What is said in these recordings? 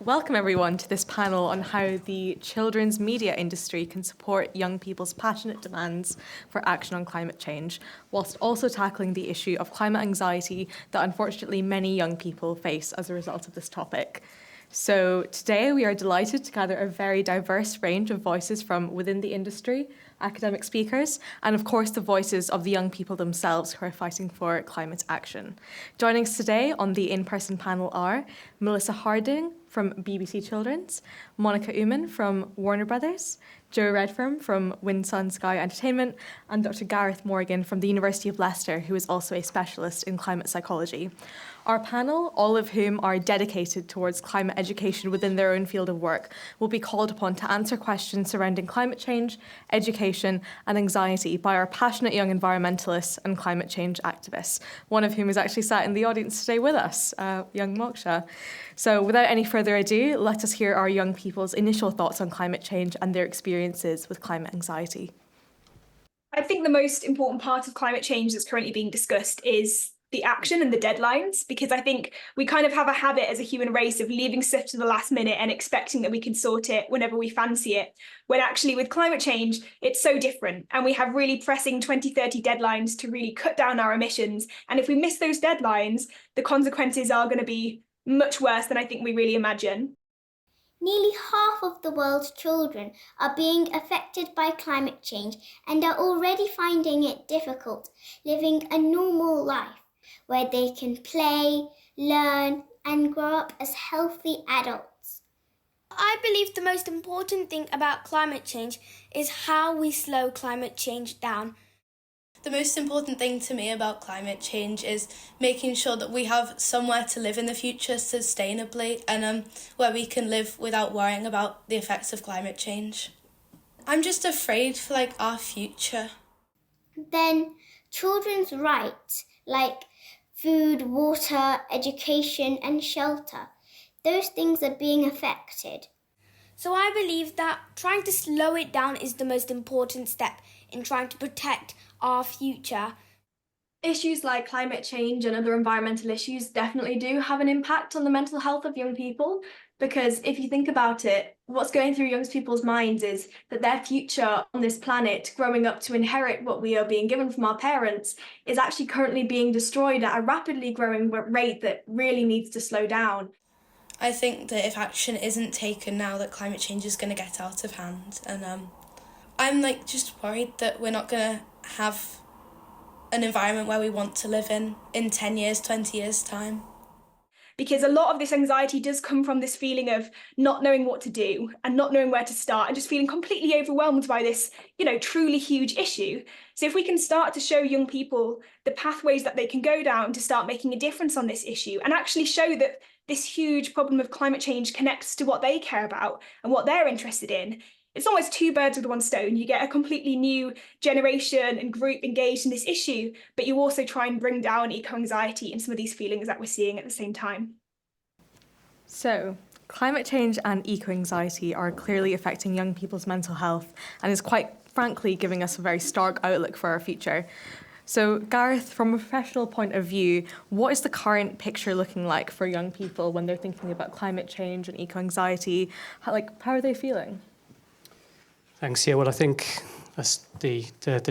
Welcome everyone to this panel on how the children's media industry can support young people's passionate demands for action on climate change, whilst also tackling the issue of climate anxiety that unfortunately many young people face as a result of this topic. So today we are delighted to gather a very diverse range of voices from within the industry, academic speakers, and of course the voices of the young people themselves who are fighting for climate action. Joining us today on the in-person panel are Melissa Harding from BBC Children's, Monica Uman from Warner Brothers, Joe Redfern from Wind Sun Sky Entertainment, and Dr. Gareth Morgan from the University of Leicester, who is also a specialist in climate psychology. Our panel, all of whom are dedicated towards climate education within their own field of work, will be called upon to answer questions surrounding climate change, education, and anxiety by our passionate young environmentalists and climate change activists, one of whom is actually sat in the audience today with us, young Moksha. So without any further ado, let us hear our young people's initial thoughts on climate change and their experiences with climate anxiety. I think the most important part of climate change that's currently being discussed is the action and the deadlines, because I think we kind of have a habit as a human race of leaving stuff to the last minute and expecting that we can sort it whenever we fancy it, when actually with climate change, it's so different. And we have really pressing 2030 deadlines to really cut down our emissions. And if we miss those deadlines, the consequences are going to be much worse than I think we really imagine. Nearly half of the world's children are being affected by climate change and are already finding it difficult living a normal life where they can play, learn, and grow up as healthy adults. I believe the most important thing about climate change is how we slow climate change down. The most important thing to me about climate change is making sure that we have somewhere to live in the future sustainably and where we can live without worrying about the effects of climate change. I'm just afraid for our future. Then children's rights like food, water, education, and shelter, those things are being affected. So I believe that trying to slow it down is the most important step in trying to protect our future. Issues like climate change and other environmental issues definitely do have an impact on the mental health of young people, because if you think about it, what's going through young people's minds is that their future on this planet, growing up to inherit what we are being given from our parents, is actually currently being destroyed at a rapidly growing rate that really needs to slow down. I think that if action isn't taken now, that climate change is going to get out of hand. And I'm just worried that we're not going to have an environment where we want to live in 10 years, 20 years' time. Because a lot of this anxiety does come from this feeling of not knowing what to do and not knowing where to start and just feeling completely overwhelmed by this, truly huge issue. So if we can start to show young people the pathways that they can go down to start making a difference on this issue and actually show that this huge problem of climate change connects to what they care about and what they're interested in, it's almost two birds with one stone. You get a completely new generation and group engaged in this issue, but you also try and bring down eco-anxiety and some of these feelings that we're seeing at the same time. So, climate change and eco-anxiety are clearly affecting young people's mental health and is quite frankly giving us a very stark outlook for our future. So, Gareth, from a professional point of view, what is the current picture looking like for young people when they're thinking about climate change and eco-anxiety? How are they feeling? Thanks. Yeah, well, I think as the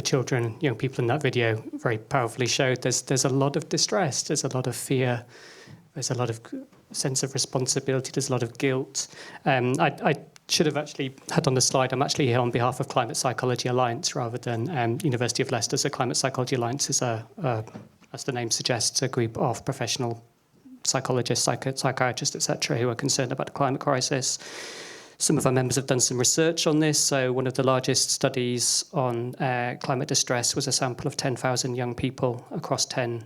children, young people in that video very powerfully showed, there's a lot of distress, there's a lot of fear, there's a lot of sense of responsibility, there's a lot of guilt. I should have actually had on the slide, I'm actually here on behalf of Climate Psychology Alliance rather than University of Leicester. So Climate Psychology Alliance is, as the name suggests, a group of professional psychologists, psychiatrists, etc., who are concerned about the climate crisis. Some of our members have done some research on this. So one of the largest studies on climate distress was a sample of 10,000 young people across 10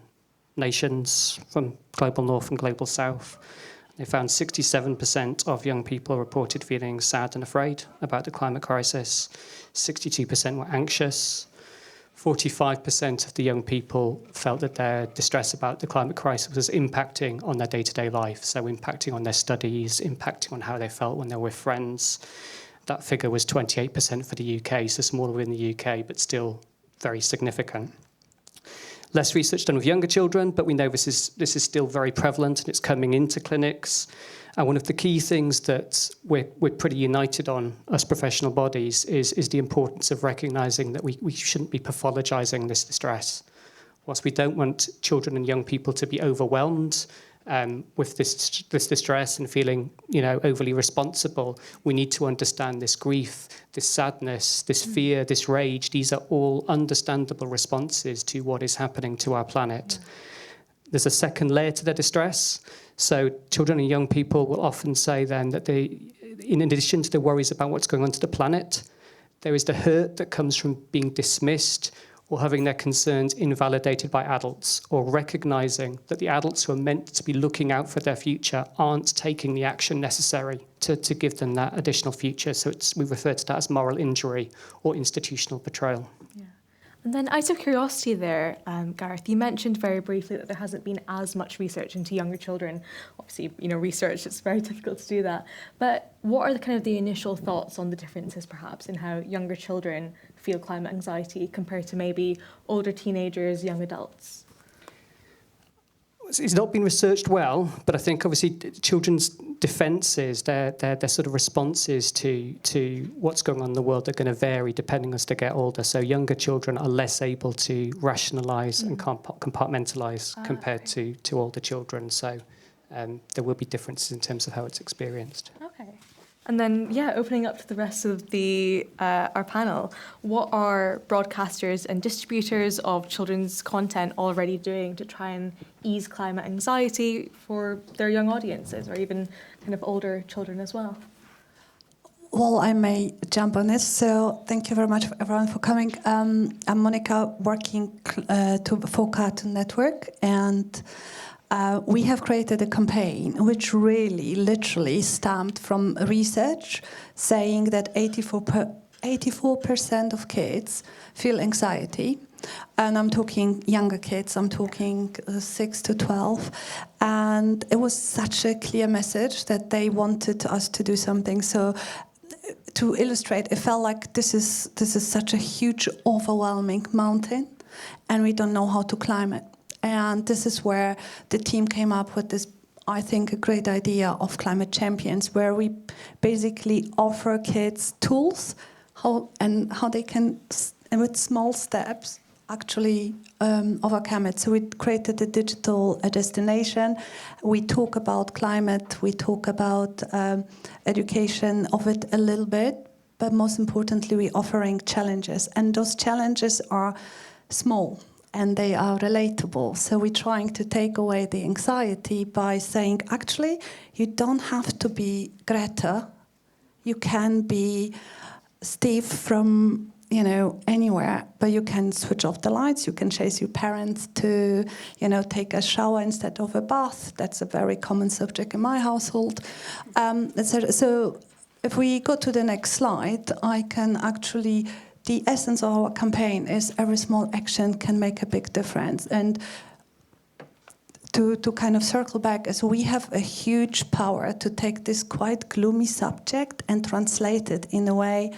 nations from global north and global south. They found 67% of young people reported feeling sad and afraid about the climate crisis. 62% were anxious. 45% of the young people felt that their distress about the climate crisis was impacting on their day-to-day life, so impacting on their studies, impacting on how they felt when they were with friends. That figure was 28% for the UK, so smaller in the UK, but still very significant. less research done with younger children, but we know this is still very prevalent and it's coming into clinics. And one of the key things that we're pretty united on, us professional bodies, is the importance of recognising that we shouldn't be pathologising this distress. Whilst we don't want children and young people to be overwhelmed with this distress and feeling, overly responsible, we need to understand this grief, this sadness, this fear, this rage. These are all understandable responses to what is happening to our planet. There's a second layer to the distress. So children and young people will often say then that in addition to the worries about what's going on to the planet, there is the hurt that comes from being dismissed or having their concerns invalidated by adults, or recognising that the adults who are meant to be looking out for their future aren't taking the action necessary to give them that additional future. So we refer to that as moral injury or institutional betrayal. Yeah. And then out of curiosity there, Gareth, you mentioned very briefly that there hasn't been as much research into younger children. Obviously, research, it's very difficult to do that. But what are the initial thoughts on the differences, perhaps, in how younger children feel climate anxiety compared to maybe older teenagers, young adults? It's not been researched well, but I think obviously children's defences, their sort of responses to what's going on in the world are going to vary depending as they get older. So younger children are less able to rationalise and compartmentalise compared to older children. So there will be differences in terms of how it's experienced. Okay. And then, opening up to the rest of our panel, what are broadcasters and distributors of children's content already doing to try and ease climate anxiety for their young audiences, or even older children as well? Well, I may jump on this. So thank you very much, everyone, for coming. I'm Monica, working for Cartoon Network, and we have created a campaign which really, literally stemmed from research saying that 84% of kids feel anxiety. And I'm talking younger kids, I'm talking 6 to 12. And it was such a clear message that they wanted us to do something. So to illustrate, it felt like this is such a huge, overwhelming mountain, and we don't know how to climb it. And this is where the team came up with this, I think, a great idea of climate champions, where we basically offer kids tools how they can, with small steps, actually overcome it. So we created a digital destination. We talk about climate, we talk about education of it a little bit, but most importantly, we're offering challenges. And those challenges are small, and they are relatable. So we're trying to take away the anxiety by saying, actually, you don't have to be Greta. You can be Steve from, anywhere, but you can switch off the lights. You can chase your parents to, take a shower instead of a bath. That's a very common subject in my household. So if we go to the next slide, I can actually... The essence of our campaign is every small action can make a big difference. And to kind of circle back, as we have a huge power to take this quite gloomy subject and translate it in a way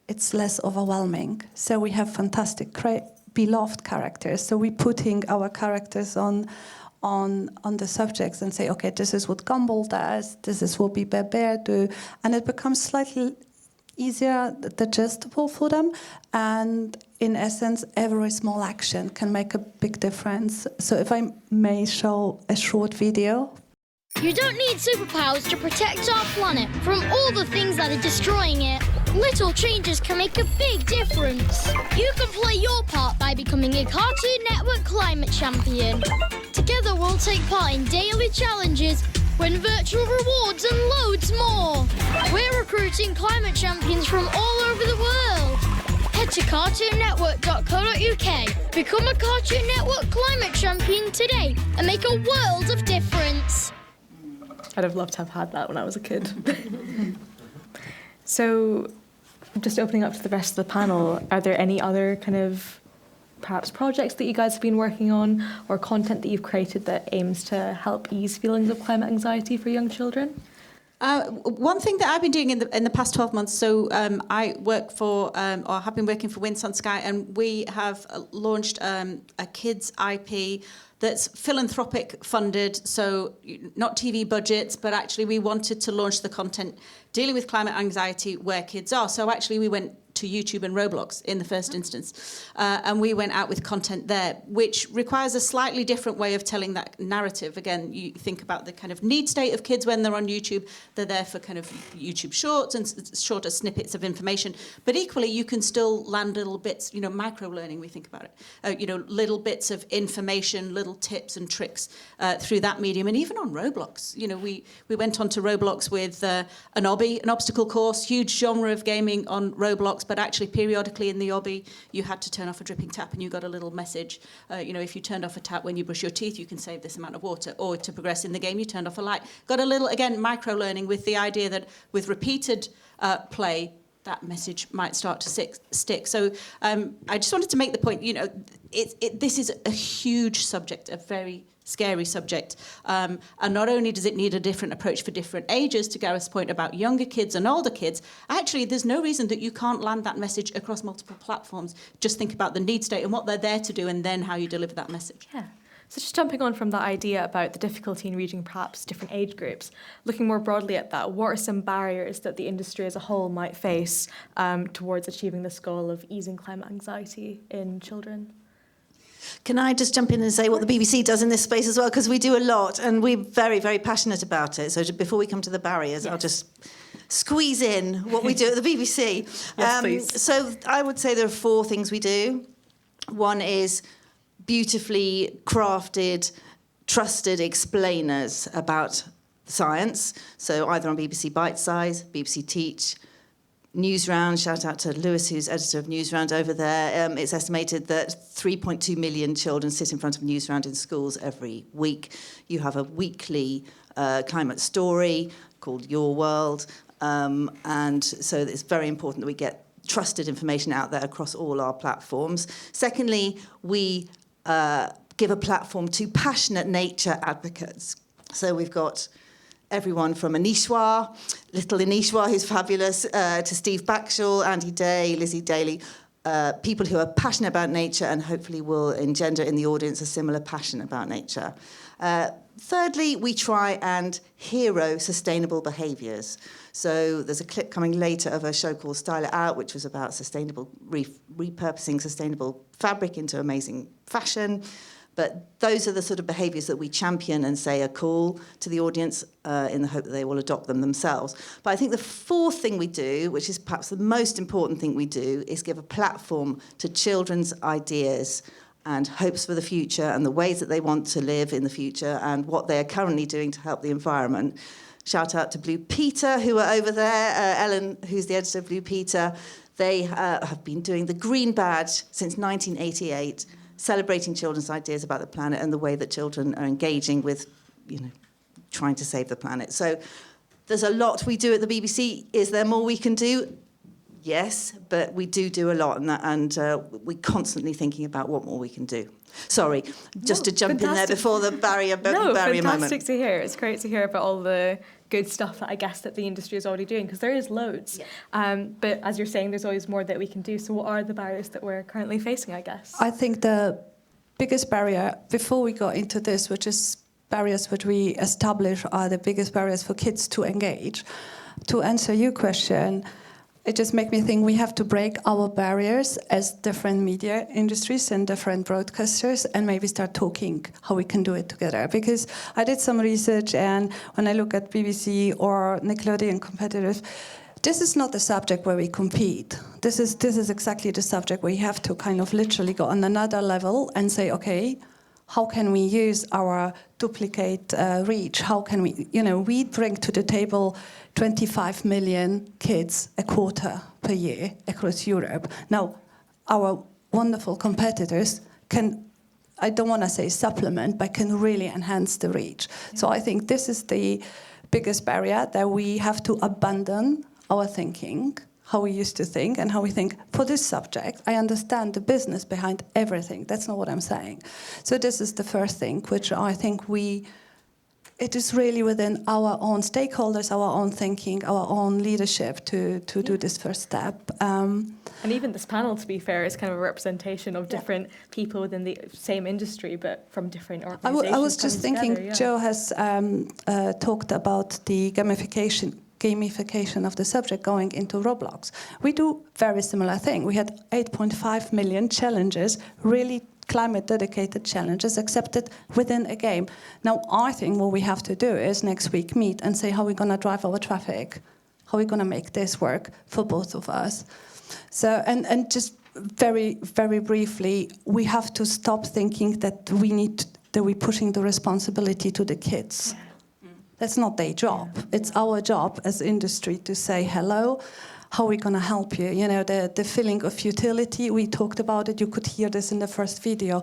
it's less overwhelming. So we have fantastic, beloved characters. So we're putting our characters on the subjects and say, okay, this is what Gumball does, this is what Bear do, and it becomes slightly easier, digestible for them, and in essence, every small action can make a big difference. So if I may show a short video. You don't need superpowers to protect our planet from all the things that are destroying it. Little changes can make a big difference. You can play your part by becoming a Cartoon Network climate champion. Together we'll take part in daily challenges, win virtual rewards and loads more. We're recruiting climate champions from all over the world. Head to cartoonnetwork.co.uk, become a Cartoon Network climate champion today and make a world of difference. I'd have loved to have had that when I was a kid. So, just opening up to the rest of the panel, are there any other perhaps projects that you guys have been working on, or content that you've created that aims to help ease feelings of climate anxiety for young children? One thing that I've been doing in the past 12 months, so I work for, or have been working for Wind Sun Sky, and we have launched a kids IP that's philanthropic funded, so not TV budgets, but actually we wanted to launch the content dealing with climate anxiety where kids are. So actually we went to YouTube and Roblox in the first instance. And we went out with content there, which requires a slightly different way of telling that narrative. Again, you think about the kind of need state of kids when they're on YouTube. They're there for kind of YouTube shorts and shorter snippets of information. But equally, you can still land little bits, micro-learning, we think about it. Little bits of information, little tips and tricks through that medium. And even on Roblox, we went on to Roblox with an obby, an obstacle course, huge genre of gaming on Roblox. But actually, periodically in the obby, you had to turn off a dripping tap and you got a little message. If you turned off a tap when you brush your teeth, you can save this amount of water. Or to progress in the game, you turned off a light. Got a little, again, micro-learning with the idea that with repeated play, that message might start to stick. So I just wanted to make the point, this is a huge subject, a very scary subject. And not only does it need a different approach for different ages, to Gareth's point about younger kids and older kids, actually there's no reason that you can't land that message across multiple platforms. Just think about the need state and what they're there to do and then how you deliver that message. Yeah. So just jumping on from that idea about the difficulty in reaching perhaps different age groups, looking more broadly at that, what are some barriers that the industry as a whole might face towards achieving this goal of easing climate anxiety in children? Can I just jump in and say what the BBC does in this space as well? Because we do a lot and we're very, very passionate about it. So before we come to the barriers, yes. I'll just squeeze in what we do at the BBC. Yes, please. So I would say there are 4 things we do. One is beautifully crafted, trusted explainers about science. So either on BBC Bite Size, BBC Teach, Newsround, shout out to Lewis, who's editor of Newsround over there. It's estimated that 3.2 million children sit in front of Newsround in schools every week. You have a weekly climate story called Your World. And so it's very important that we get trusted information out there across all our platforms. Secondly, we give a platform to passionate nature advocates. So we've got everyone from Anishwa, little Anishwa, who's fabulous, to Steve Backshall, Andy Day, Lizzie Daly, people who are passionate about nature and hopefully will engender in the audience a similar passion about nature. Thirdly, we try and hero sustainable behaviours. So there's a clip coming later of a show called Style It Out, which was about sustainable repurposing sustainable fabric into amazing fashion. But those are the sort of behaviours that we champion and say are cool to the audience in the hope that they will adopt them themselves. But I think the 4th thing we do, which is perhaps the most important thing we do, is give a platform to children's ideas and hopes for the future and the ways that they want to live in the future and what they are currently doing to help the environment. Shout out to Blue Peter, who are over there. Ellen, who's the editor of Blue Peter. They have been doing the Green Badge since 1988, celebrating children's ideas about the planet and the way that children are engaging with, trying to save the planet. So there's a lot we do at the BBC. Is there more we can do? Yes, but we do a lot, and we're constantly thinking about what more we can do. Sorry, just to jump in there before the barrier moment. Fantastic to hear. It's great to hear about all the good stuff that I guess that the industry is already doing, because there is loads. Yeah. But as you're saying, there's always more that we can do. So what are the barriers that we're currently facing, I guess? I think the biggest barrier, before we got into this, which is barriers which we establish are the biggest barriers for kids to engage. To answer your question, it just makes me think we have to break our barriers as different media industries and different broadcasters and maybe start talking how we can do it together. Because I did some research, and when I look at BBC or Nickelodeon competitors, this is not the subject where we compete. This is exactly the subject where you have to kind of literally go on another level and say, okay, how can we use our duplicate reach? How can we bring to the table 25 million kids a quarter per year across Europe. Now, our wonderful competitors can, I don't want to say supplement, but can really enhance the reach. Yeah. So I think this is the biggest barrier, that we have to abandon our thinking, how we used to think, and how we think, for this subject, I understand the business behind everything. That's not what I'm saying. So this is the first thing, which I think we it is really within our own stakeholders, our own thinking, our own leadership to do this first step. And even this panel, to be fair, is kind of a representation of different people within the same industry, but from different organisations. I was just thinking, together, Joe has talked about the gamification of the subject going into Roblox. We do very similar thing. We had 8.5 million challenges, really climate-dedicated challenges accepted within a game. Now, I think what we have to do is next week meet and say how we're going to drive our traffic, how we're going to make this work for both of us. So, and just very, very briefly, we have to stop thinking that we're pushing the responsibility to the kids. That's not their job. It's our job as industry to say, hello, how are we going to help you? You know, the feeling of futility, we talked about it. You could hear this in the first video.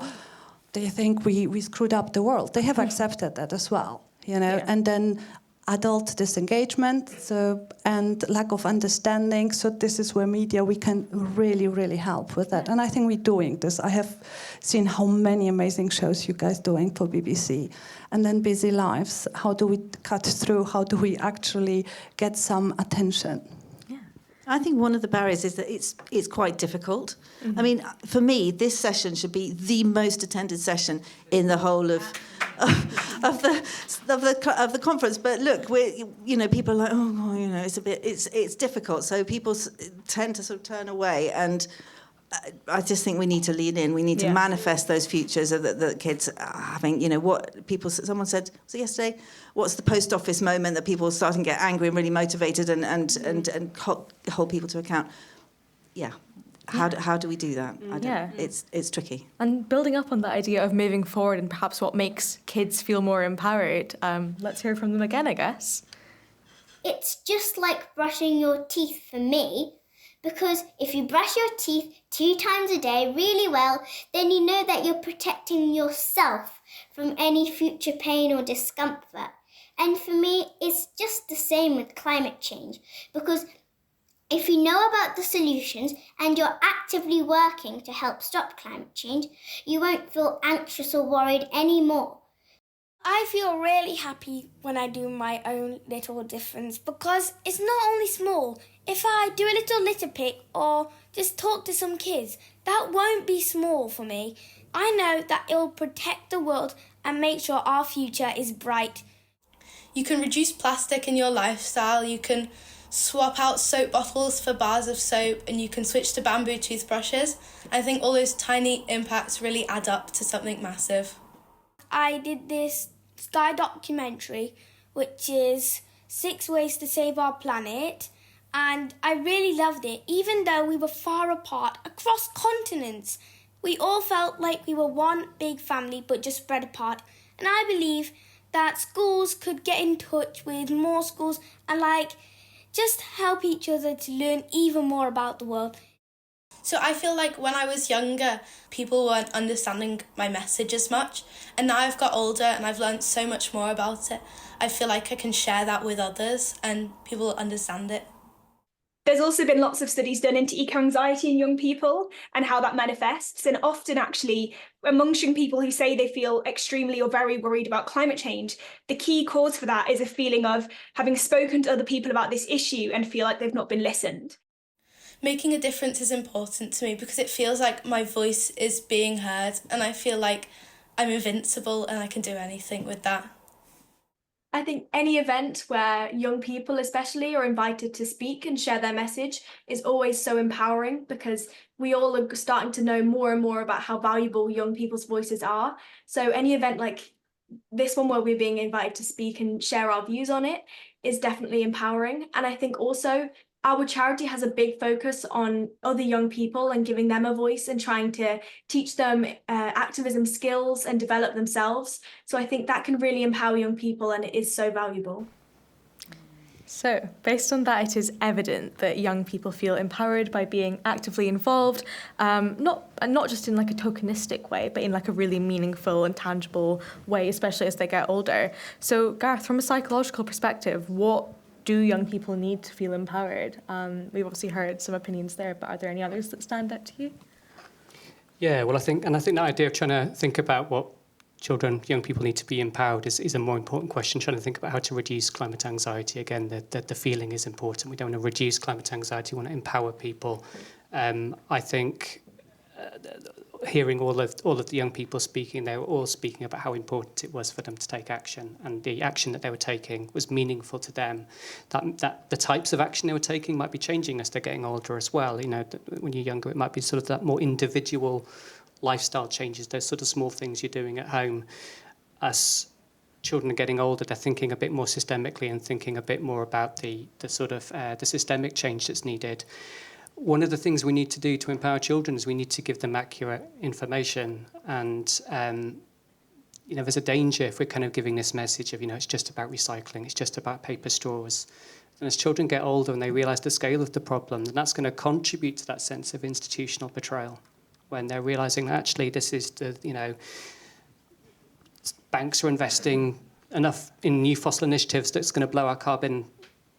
They think we screwed up the world. They have accepted that as well, you know. And then adult disengagement and lack of understanding. So this is where media, we can really, really help with that. And I think we're doing this. I have seen how many amazing shows you guys doing for BBC. And then Busy Lives. How do we cut through? How do we actually get some attention? I think one of the barriers is that it's quite difficult. I mean, for me, this session should be the most attended session in the whole of the conference. But look, people are like, oh, you know, it's difficult. So people tend to sort of turn away, and I just think we need to lean in. We need to manifest those futures that kids are having. You know, someone said, was it yesterday? What's the post office moment that people are starting to get angry and really motivated and hold people to account? Yeah. How do we do that? It's tricky. And building up on that idea of moving forward and perhaps what makes kids feel more empowered, let's hear from them again, I guess. It's just like brushing your teeth for me. Because if you brush your teeth 2 times a day really well, then you know that you're protecting yourself from any future pain or discomfort. And for me, it's just the same with climate change. Because if you know about the solutions and you're actively working to help stop climate change, you won't feel anxious or worried anymore. I feel really happy when I do my own little difference because it's not only small. If I do a little litter pick or just talk to some kids, that won't be small for me. I know that it will protect the world and make sure our future is bright. You can reduce plastic in your lifestyle, you can swap out soap bottles for bars of soap, and you can switch to bamboo toothbrushes. I think all those tiny impacts really add up to something massive. I did this Sky documentary, which is 6 ways to save our planet, and I really loved it. Even though we were far apart across continents, we all felt like we were one big family but just spread apart. And I believe that schools could get in touch with more schools and just help each other to learn even more about the world. So I feel like when I was younger, people weren't understanding my message as much. And now I've got older and I've learned so much more about it. I feel like I can share that with others and people will understand it. There's also been lots of studies done into eco-anxiety in young people and how that manifests. And often actually amongst young people who say they feel extremely or very worried about climate change, the key cause for that is a feeling of having spoken to other people about this issue and feel like they've not been listened. Making a difference is important to me because it feels like my voice is being heard and I feel like I'm invincible and I can do anything with that. I think any event where young people especially are invited to speak and share their message is always so empowering because we all are starting to know more and more about how valuable young people's voices are. So any event like this one where we're being invited to speak and share our views on it is definitely empowering. And I think also our charity has a big focus on other young people and giving them a voice and trying to teach them activism skills and develop themselves. So I think that can really empower young people and it is so valuable. So, based on that, it is evident that young people feel empowered by being actively involved, not just in like a tokenistic way, but in like a really meaningful and tangible way, especially as they get older. So, Gareth, from a psychological perspective, what do young people need to feel empowered? We've obviously heard some opinions there, but are there any others that stand out to you? Yeah, well, I think that idea of trying to think about what young people need to be empowered is a more important question. Trying to think about how to reduce climate anxiety. Again, the feeling is important. We don't want to reduce climate anxiety. We want to empower people. I think hearing all of the young people speaking, they were all speaking about how important it was for them to take action, and the action that they were taking was meaningful to them. That the types of action they were taking might be changing as they're getting older as well. You know, when you're younger, it might be sort of that more individual lifestyle changes, those sort of small things you're doing at home. As children are getting older, they're thinking a bit more systemically and thinking a bit more about the sort of the systemic change that's needed. One of the things we need to do to empower children is we need to give them accurate information. And, you know, there's a danger if we're kind of giving this message of, you know, it's just about recycling, it's just about paper straws. And as children get older and they realise the scale of the problem, then that's going to contribute to that sense of institutional betrayal. When they're realising that actually this is the, you know, banks are investing enough in new fossil initiatives that's going to blow our carbon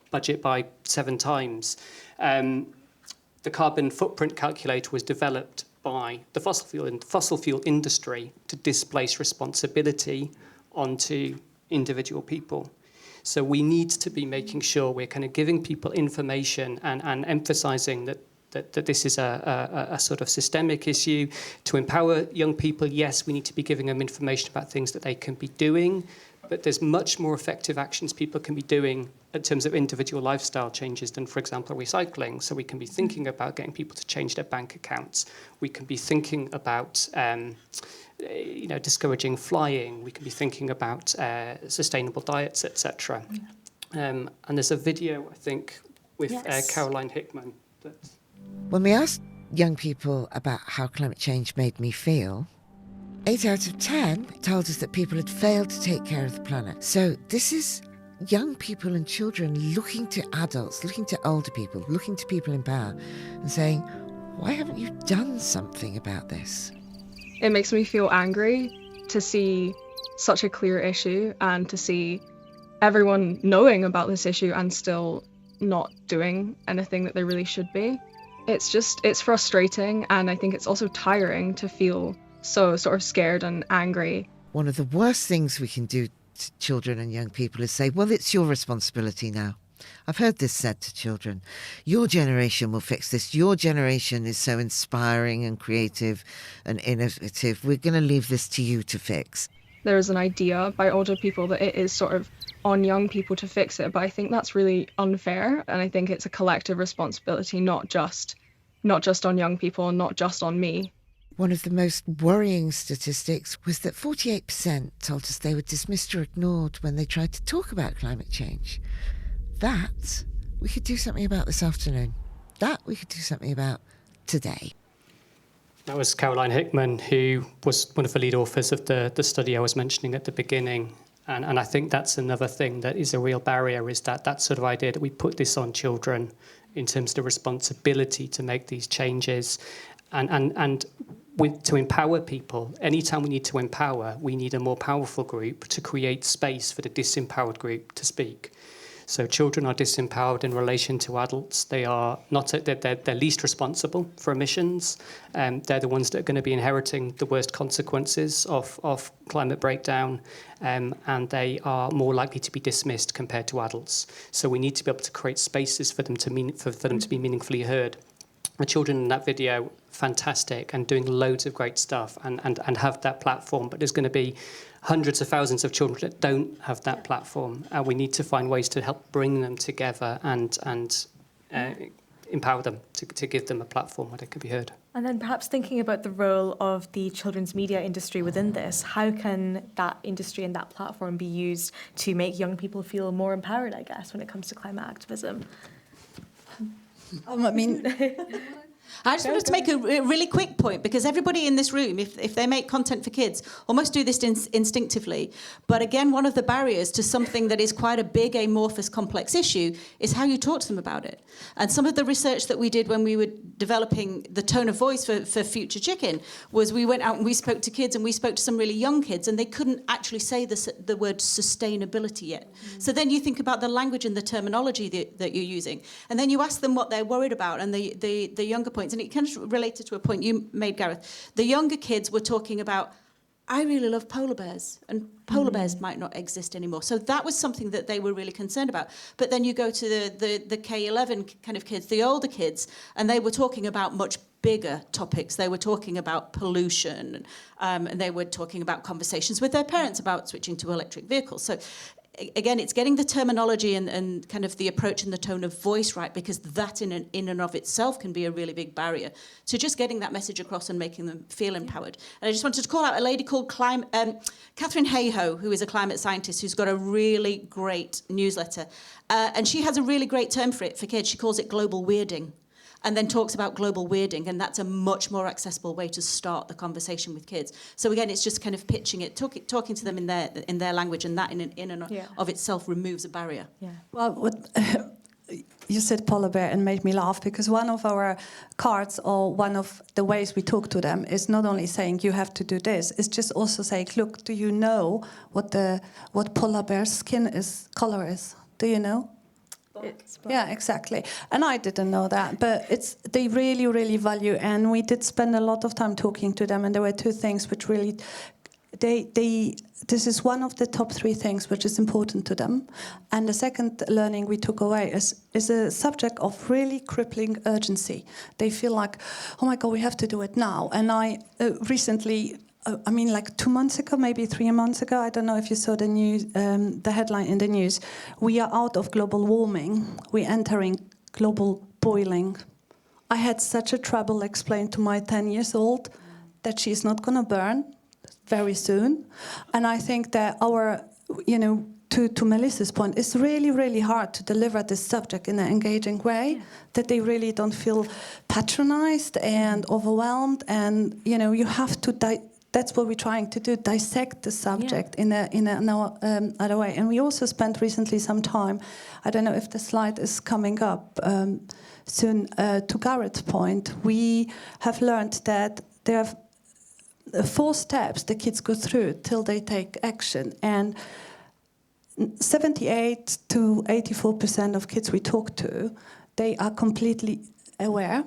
budget by 7 times. The carbon footprint calculator was developed by the fossil fuel industry to displace responsibility onto individual people. So we need to be making sure we're kind of giving people information and emphasising that this is a sort of systemic issue. To empower young people, yes, we need to be giving them information about things that they can be doing, but there's much more effective actions people can be doing in terms of individual lifestyle changes than, for example, recycling. So we can be thinking about getting people to change their bank accounts. We can be thinking about you know, discouraging flying. We can be thinking about sustainable diets, etc. And there's a video, I think, with Caroline Hickman that... When we asked young people about how climate change made me feel, 8 out of 10 told us that people had failed to take care of the planet. So this is young people and children looking to adults, looking to older people, looking to people in power and saying, why haven't you done something about this? It makes me feel angry to see such a clear issue and to see everyone knowing about this issue and still not doing anything that they really should be. It's frustrating, and I think it's also tiring to feel so sort of scared and angry. One of the worst things we can do to children and young people is say, well, it's your responsibility now. I've heard this said to children. Your generation will fix this. Your generation is so inspiring and creative and innovative. We're going to leave this to you to fix. There is an idea by older people that it is sort of on young people to fix it, but I think that's really unfair, and I think it's a collective responsibility, not just on young people and not just on me. One of the most worrying statistics was that 48% told us they were dismissed or ignored when they tried to talk about climate change. That we could do something about this afternoon. That we could do something about today. That was Caroline Hickman, who was one of the lead authors of the study I was mentioning at the beginning. And I think that's another thing that is a real barrier, is that sort of idea that we put this on children in terms of the responsibility to make these changes. And to empower people, anytime we need to empower, we need a more powerful group to create space for the disempowered group to speak. So children are disempowered in relation to adults. They are not, they're least responsible for emissions. They're the ones that are going to be inheriting the worst consequences of climate breakdown, and they are more likely to be dismissed compared to adults. So we need to be able to create spaces for them to be meaningfully heard. The children in that video, fantastic and doing loads of great stuff and have that platform, but there's going to be hundreds of thousands of children that don't have that platform, and we need to find ways to help bring them together and empower them to give them a platform where they can be heard. And then perhaps thinking about the role of the children's media industry within this, how can that industry and that platform be used to make young people feel more empowered, I guess, when it comes to climate activism? I mean, I just wanted to make a really quick point, because everybody in this room, if they make content for kids, almost do this instinctively. But again, one of the barriers to something that is quite a big, amorphous, complex issue is how you talk to them about it. And some of the research that we did when we were developing the tone of voice for Future Chicken was we went out and we spoke to kids, and we spoke to some really young kids, and they couldn't actually say the word sustainability yet. So then you think about the language and the terminology that you're using, and then you ask them what they're worried about, and the younger points. And it kind of related to a point you made, Gareth. The younger kids were talking about I really love polar bears, and polar bears might not exist anymore. So that was something that they were really concerned about. But then you go to the K11 kind of kids, the older kids, and they were talking about much bigger topics. They were talking about pollution, and they were talking about conversations with their parents about switching to electric vehicles. So again, it's getting the terminology and kind of the approach and the tone of voice right, because that in and of itself can be a really big barrier to just getting that message across and making them feel empowered. And I just wanted to call out a lady called Catherine Hayhoe, who is a climate scientist who's got a really great newsletter. And she has a really great term for it for kids. She calls it global weirding, and then talks about global weirding, and that's a much more accessible way to start the conversation with kids. So again, it's just kind of pitching it, talking to them in their language, and that in and of itself removes a barrier. Yeah. Well, you said polar bear and made me laugh, because one of our cards, or one of the ways we talk to them, is not only saying you have to do this, it's just also saying, look, do you know what polar bear's skin color is? Do you know? Yeah, exactly. And I didn't know that, but they really, really value, and we did spend a lot of time talking to them, and there were two things which really, this is one of the top 3 things which is important to them. And the second learning we took away is a subject of really crippling urgency. They feel like, oh my God, we have to do it now. And I recently, like 2 months ago, maybe 3 months ago, I don't know if you saw the news, the headline in the news, we are out of global warming, we're entering global boiling. I had such a trouble explaining to my 10-year-old that she's not going to burn very soon. And I think that to Melissa's point, it's really, really hard to deliver this subject in an engaging way, that they really don't feel patronized and overwhelmed. And, you have to that's what we're trying to do, dissect the subject in another way. And we also spent recently some time, I don't know if the slide is coming up soon, to Garrett's point, we have learned that there are 4 steps the kids go through till they take action. And 78 to 84% of kids we talk to, they are completely aware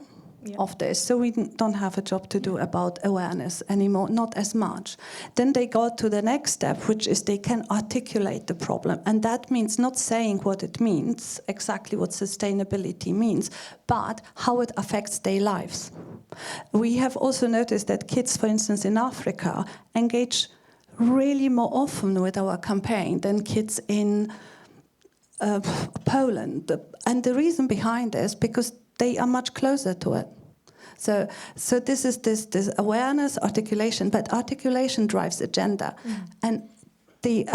of this. So we don't have a job to do about awareness anymore, not as much. Then they go to the next step, which is they can articulate the problem. And that means not saying what it means, exactly what sustainability means, but how it affects their lives. We have also noticed that kids, for instance, in Africa, engage really more often with our campaign than kids in Poland. And the reason behind this, because they are much closer to it. So this is this awareness, articulation, but articulation drives agenda. And the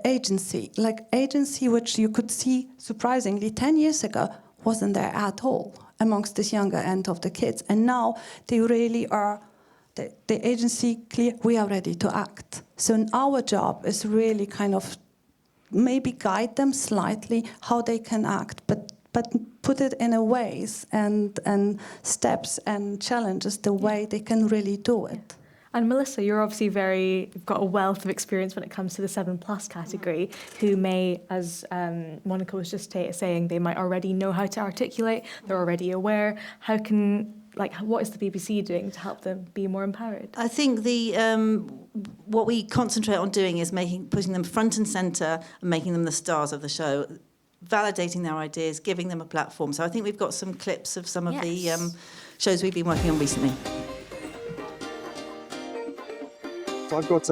agency which you could see, surprisingly, 10 years ago, wasn't there at all amongst this younger end of the kids. And now they really are, the agency clear, we are ready to act. So our job is really kind of maybe guide them slightly how they can act, but put it in a ways and steps and challenges the way they can really do it. And Melissa, you're obviously you've got a wealth of experience when it comes to the 7+ category, who may, as Monica was just saying, they might already know how to articulate, they're already aware. What is the BBC doing to help them be more empowered? I think what we concentrate on doing is putting them front and centre and making them the stars of the show, validating their ideas, giving them a platform. So I think we've got some clips of some of the shows we've been working on recently. So I've got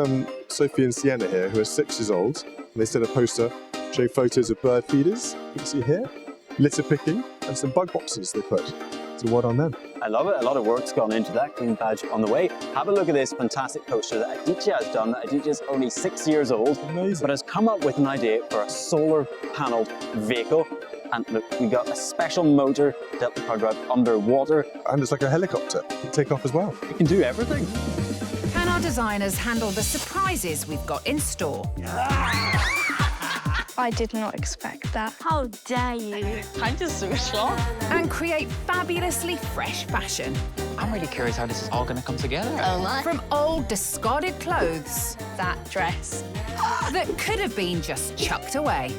Sophie and Sienna here, who are 6 years old. And they sent a poster showing photos of bird feeders, you can see here, litter picking, and some bug boxes they put. So what on them? I love it. A lot of work's gone into that. Green badge on the way. Have a look at this fantastic poster that Aditya has done. Aditya's only 6 years old, but has come up with an idea for a solar-panelled vehicle. And look, we got a special motor that can drive underwater. And it's like a helicopter. You can take off as well. It can do everything. Can our designers handle the surprises we've got in store? I did not expect that. How dare you? I'm just so shocked. And create fabulously fresh fashion. I'm really curious how this is all going to come together. Oh my. From old discarded clothes That dress. that could have been just chucked away.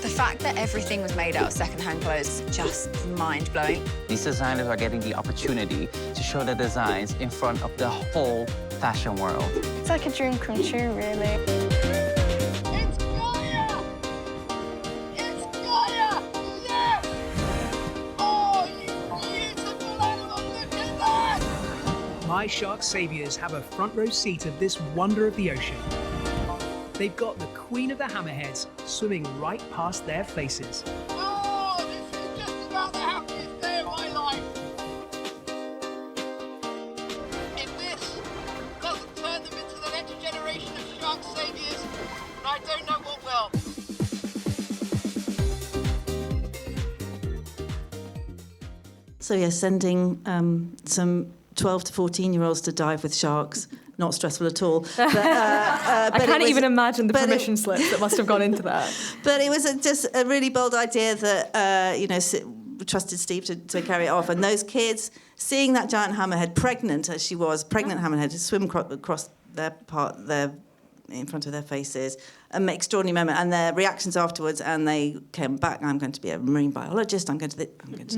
The fact that everything was made out of second-hand clothes is just mind-blowing. These designers are getting the opportunity to show their designs in front of the whole fashion world. It's like a dream come true, really. My shark saviors have a front row seat of this wonder of the ocean. They've got the queen of the hammerheads swimming right past their faces. Oh, this is just about the happiest day of my life. If this doesn't turn them into the next generation of shark saviors, I don't know what will. So yeah, sending some 12 to 14-year-olds to dive with sharks, not stressful at all. But, I can't even imagine the permission slips that must have gone into that. But it was just a really bold idea that, trusted Steve to carry it off. And those kids, seeing that giant hammerhead, pregnant as she was, hammerhead, to swim across in front of their faces, an extraordinary moment, and their reactions afterwards, and they came back, I'm going to be a marine biologist, I'm going to do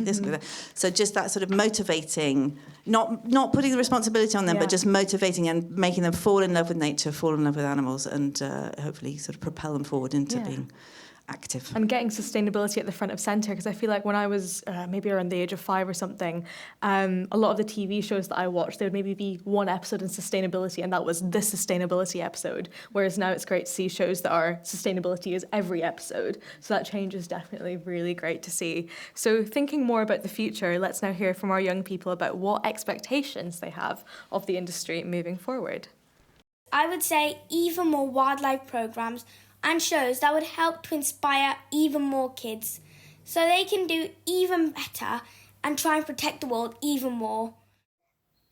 this, I'm going to that. So just that sort of motivating, not putting the responsibility on them, but just motivating and making them fall in love with nature, fall in love with animals, and hopefully sort of propel them forward into being active. And getting sustainability at the front of centre, because I feel like when I was maybe around the age of 5 or something, a lot of the TV shows that I watched, there would maybe be one episode in sustainability, and that was the sustainability episode, whereas now it's great to see shows that are sustainability is every episode. So that change is definitely really great to see. So thinking more about the future, let's now hear from our young people about what expectations they have of the industry moving forward. I would say even more wildlife programmes and shows that would help to inspire even more kids so they can do even better and try and protect the world even more.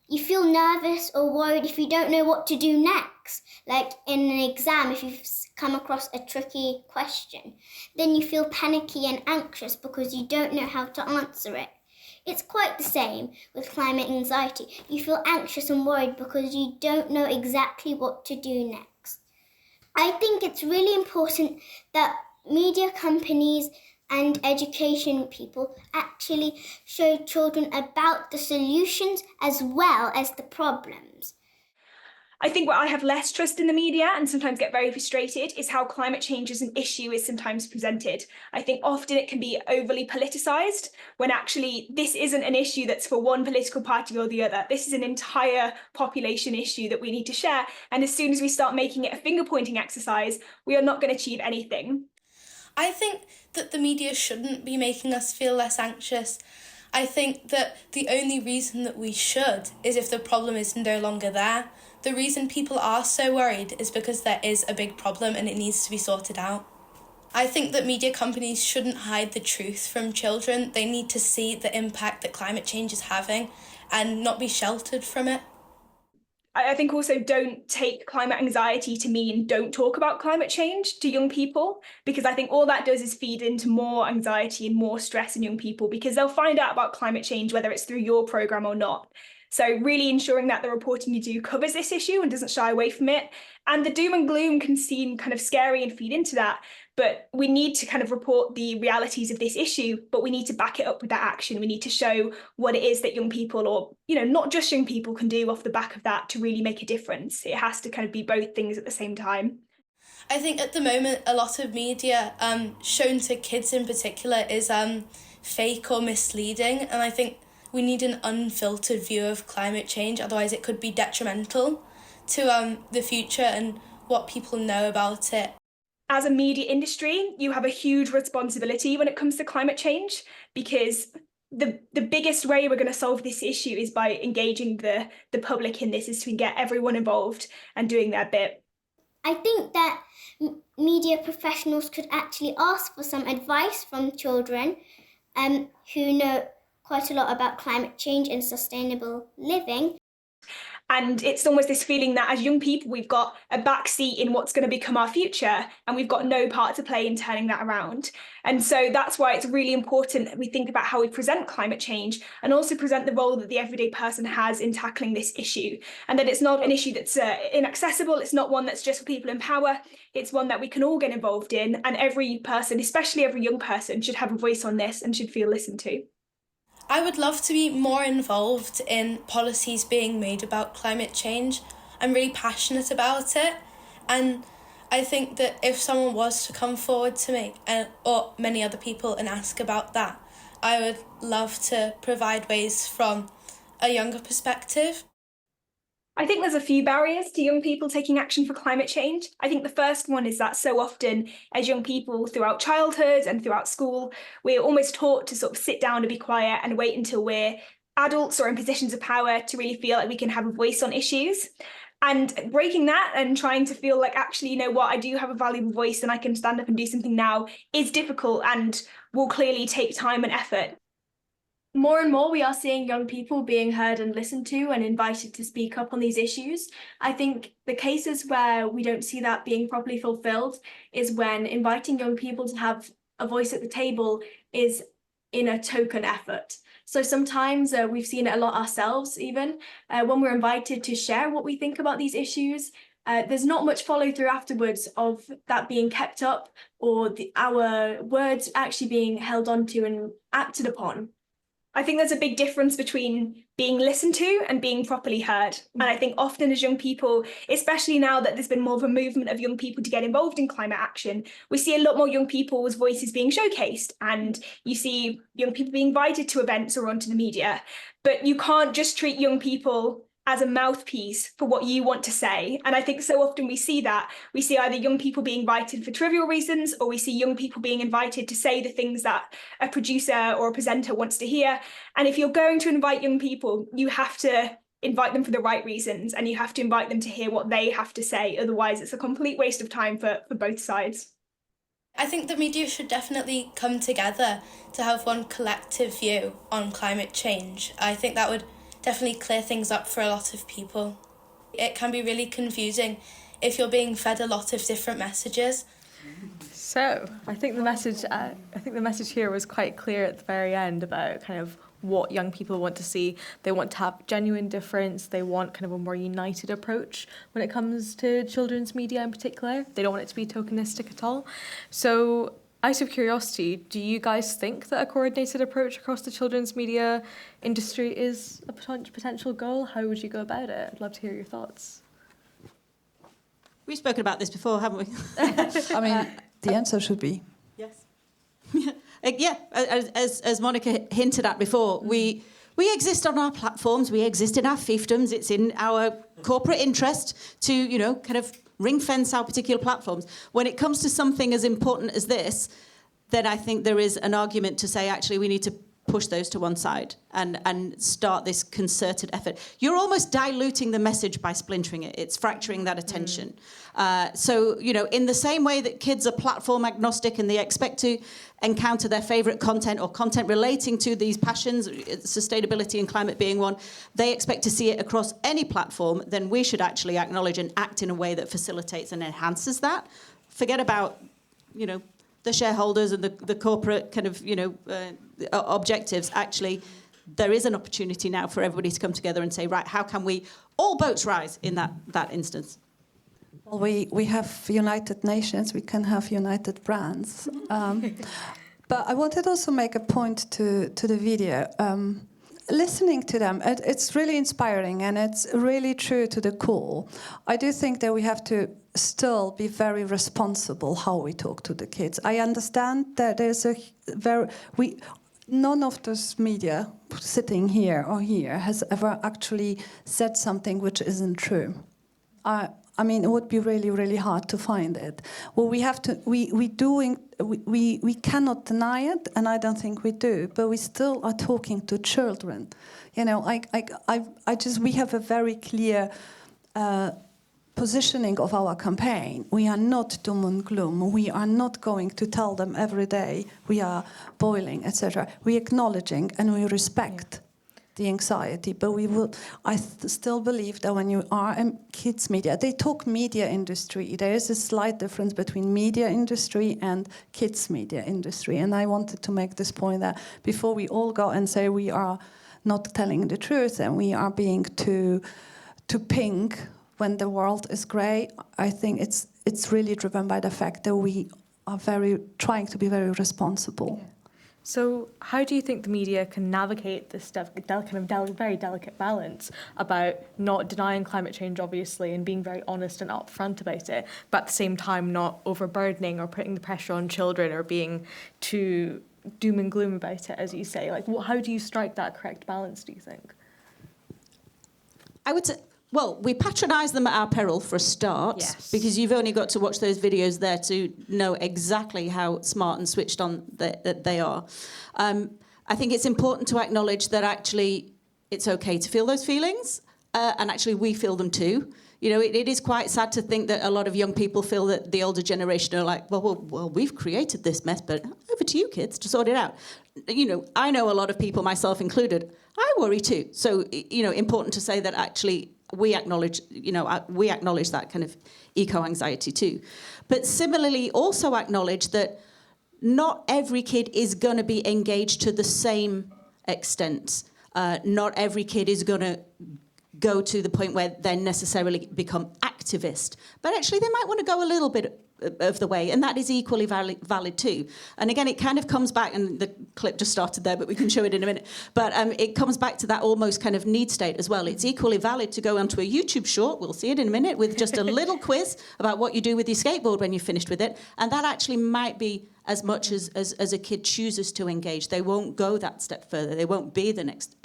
You feel nervous or worried if you don't know what to do next. Like in an exam, if you've come across a tricky question, then you feel panicky and anxious because you don't know how to answer it. It's quite the same with climate anxiety. You feel anxious and worried because you don't know exactly what to do next. I think it's really important that media companies and education people actually show children about the solutions as well as the problems. I think where I have less trust in the media and sometimes get very frustrated is how climate change as an issue is sometimes presented. I think often it can be overly politicised when actually this isn't an issue that's for one political party or the other. This is an entire population issue that we need to share. And as soon as we start making it a finger-pointing exercise, we are not going to achieve anything. I think that the media shouldn't be making us feel less anxious. I think that the only reason that we should is if the problem is no longer there. The reason people are so worried is because there is a big problem and it needs to be sorted out. I think that media companies shouldn't hide the truth from children. They need to see the impact that climate change is having and not be sheltered from it. I think also don't take climate anxiety to mean don't talk about climate change to young people, because I think all that does is feed into more anxiety and more stress in young people, because they'll find out about climate change whether it's through your programme or not. So really ensuring that the reporting you do covers this issue and doesn't shy away from it. And the doom and gloom can seem kind of scary and feed into that, but we need to kind of report the realities of this issue, but we need to back it up with that action. We need to show what it is that young people, or, not just young people, can do off the back of that to really make a difference. It has to kind of be both things at the same time. I think at the moment, a lot of media shown to kids in particular is fake or misleading. And I think we need an unfiltered view of climate change, otherwise it could be detrimental to the future and what people know about it. As a media industry, you have a huge responsibility when it comes to climate change, because the biggest way we're going to solve this issue is by engaging the public in this, is to get everyone involved and doing their bit. I think that media professionals could actually ask for some advice from children who know quite a lot about climate change and sustainable living. And it's almost this feeling that as young people, we've got a backseat in what's going to become our future, and we've got no part to play in turning that around. And so that's why it's really important that we think about how we present climate change and also present the role that the everyday person has in tackling this issue. And that it's not an issue that's inaccessible. It's not one that's just for people in power. It's one that we can all get involved in. And every person, especially every young person, should have a voice on this and should feel listened to. I would love to be more involved in policies being made about climate change. I'm really passionate about it, and I think that if someone was to come forward to me or many other people and ask about that, I would love to provide ways from a younger perspective. I think there's a few barriers to young people taking action for climate change. I think the first one is that so often as young people throughout childhood and throughout school, we're almost taught to sort of sit down and be quiet and wait until we're adults or in positions of power to really feel like we can have a voice on issues. And breaking that and trying to feel like, actually, you know what, I do have a valuable voice and I can stand up and do something now is difficult and will clearly take time and effort. More and more, we are seeing young people being heard and listened to and invited to speak up on these issues. I think the cases where we don't see that being properly fulfilled is when inviting young people to have a voice at the table is in a token effort. So sometimes we've seen it a lot ourselves, even when we're invited to share what we think about these issues. There's not much follow through afterwards of that being kept up or our words actually being held onto and acted upon. I think there's a big difference between being listened to and being properly heard. And I think often as young people, especially now that there's been more of a movement of young people to get involved in climate action, we see a lot more young people's voices being showcased, and you see young people being invited to events or onto the media. But you can't just treat young people as a mouthpiece for what you want to say. And I think so often we see that. We see either young people being invited for trivial reasons, or we see young people being invited to say the things that a producer or a presenter wants to hear. And if you're going to invite young people, you have to invite them for the right reasons, and you have to invite them to hear what they have to say. Otherwise, it's a complete waste of time for both sides. I think the media should definitely come together to have one collective view on climate change. I think that would definitely clear things up for a lot of people. It can be really confusing if you're being fed a lot of different messages. So I think the message here was quite clear at the very end about kind of what young people want to see. They want to have genuine difference. They want kind of a more united approach when it comes to children's media in particular. They don't want it to be tokenistic at all. So out of curiosity, do you guys think that a coordinated approach across the children's media industry is a potential goal? How would you go about it? I'd love to hear your thoughts. We've spoken about this before, haven't we? I mean, the answer should be yes. Yeah, as Monica hinted at before, we exist on our platforms, we exist in our fiefdoms, it's in our corporate interest to, kind of ring fence our particular platforms. When it comes to something as important as this, then I think there is an argument to say, actually, we need to push those to one side and start this concerted effort. You're almost diluting the message by splintering it. It's fracturing that attention. So, in the same way that kids are platform agnostic and they expect to encounter their favourite content or content relating to these passions, sustainability and climate being one, they expect to see it across any platform, then we should actually acknowledge and act in a way that facilitates and enhances that. Forget about, the shareholders and the corporate kind of, objectives. Actually, there is an opportunity now for everybody to come together and say, right, how can we all boats rise in that instance? Well, we have United Nations, we can have united brands. But I wanted also make a point to the video. Listening to them, it's really inspiring and it's really true to the core. I do think that we have to still be very responsible how we talk to the kids. I understand that there's none of this media sitting here or here has ever actually said something which isn't true. I mean, it would be really, really hard to find it. Well, we have to. We cannot deny it, and I don't think we do. But we still are talking to children. We have a very clear positioning of our campaign. We are not doom and gloom. We are not going to tell them every day we are boiling, etc. We acknowledging and we respect the anxiety, but I still believe that when you are in kids media, they talk media industry. There is a slight difference between media industry and kids media industry, and I wanted to make this point that before we all go and say we are not telling the truth and we are being too pink when the world is grey, I think it's really driven by the fact that we are trying to be very responsible. So how do you think the media can navigate this very delicate balance about not denying climate change, obviously, and being very honest and upfront about it, but at the same time not overburdening or putting the pressure on children or being too doom and gloom about it, as you say? Like, how do you strike that correct balance, do you think? I would say, well, we patronise them at our peril for a start, yes, because you've only got to watch those videos there to know exactly how smart and switched on they are. I think it's important to acknowledge that actually it's okay to feel those feelings, and actually we feel them too. You know, it is quite sad to think that a lot of young people feel that the older generation are like, well, we've created this mess, but over to you kids to sort it out. You know, I know a lot of people, myself included, I worry too. So, you know, important to say that actually we acknowledge that kind of eco-anxiety too. But similarly, also acknowledge that not every kid is going to be engaged to the same extent. Not every kid is going to go to the point where they necessarily become activist. But actually, they might want to go a little bit of the way, and that is equally valid too. And again, it kind of comes back, and the clip just started there, but we can show it in a minute. But it comes back to that almost kind of need state as well. It's equally valid to go onto a YouTube short, we'll see it in a minute, with just a little quiz about what you do with your skateboard when you're finished with it. And that actually might be as much as a kid chooses to engage. They won't go that step further. They won't be the next